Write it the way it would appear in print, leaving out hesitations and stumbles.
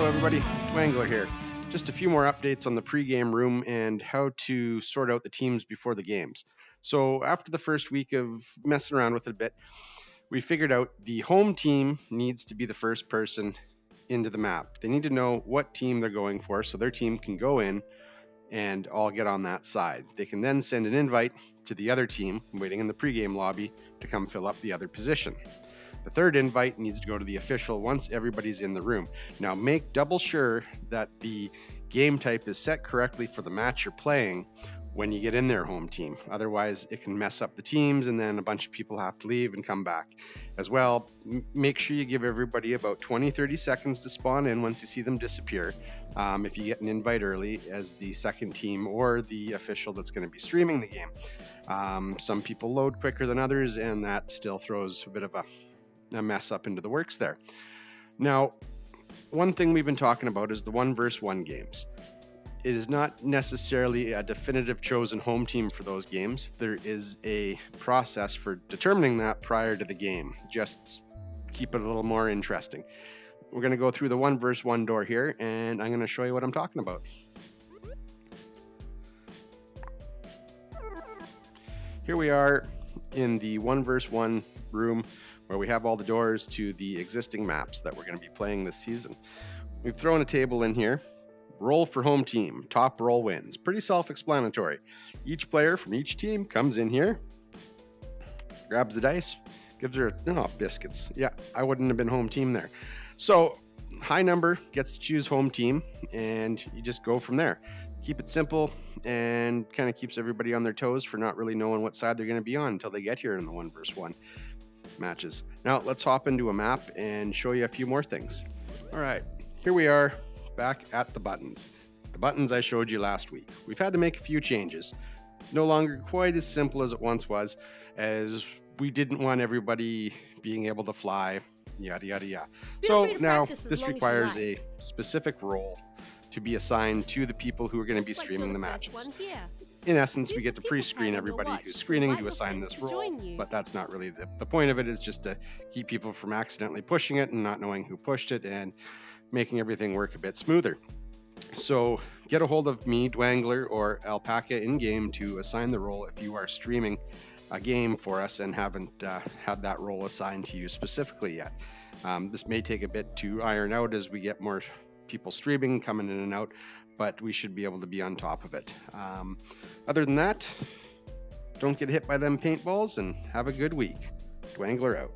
Hello everybody, Wangler here. Just a few more updates on the pregame room and how to sort out the teams before the games. So after the first week of messing around with it a bit, we figured out the home team needs to be the first person into the map. They need to know what team they're going for so their team can go in and all get on that side. They can then send an invite to the other team waiting in the pregame lobby to come fill up the other position. The third invite needs to go to the official once everybody's in the room. Now make double sure that the game type is set correctly for the match you're playing when you get in their home team. Otherwise, it can mess up the teams and then a bunch of people have to leave and come back. As well, make sure you give everybody about 20-30 seconds to spawn in once you see them disappear. If you get an invite early as the second team or the official that's going to be streaming the game. Some people load quicker than others, and that still throws a bit of a mess up into the works there. Now, one thing we've been talking about is the 1v1 games. It is not necessarily a definitive chosen home team for those games. There is a process for determining that prior to the game. Just keep it a little more interesting. We're going to go through the 1v1 door here, and I'm going to show you what I'm talking about. Here we are in the 1v1 room where we have all the doors to the existing maps that we're going to be playing this season. We've thrown a table in here. Roll for home team. Top roll wins. Pretty self-explanatory. Each player from each team comes in here, grabs the dice, gives her biscuits. Yeah, I wouldn't have been home team there. So high number gets to choose home team, and you just go from there. Keep it simple and kind of keeps everybody on their toes for not really knowing what side they're going to be on until they get here in the 1v1 matches. Now let's hop into a map and show you a few more things. All right, here we are back at the buttons. The buttons I showed you last week. We've had to make a few changes. No longer quite as simple as it once was, as we didn't want everybody being able to fly, yada yada yada. So now this requires a specific role to be assigned to the people who are going to be streaming the matches. In essence, we get to pre-screen everybody who's screening to assign this role, but that's not really the point of it. Is just to keep people from accidentally pushing it and not knowing who pushed it and making everything work a bit smoother. So get a hold of me, Dwangler, or Alpaca in-game to assign the role if you are streaming a game for us and haven't had that role assigned to you specifically yet. This may take a bit to iron out as we get more people streaming, coming in and out, but we should be able to be on top of it. Other than that, don't get hit by them paintballs and have a good week. Dwangler out.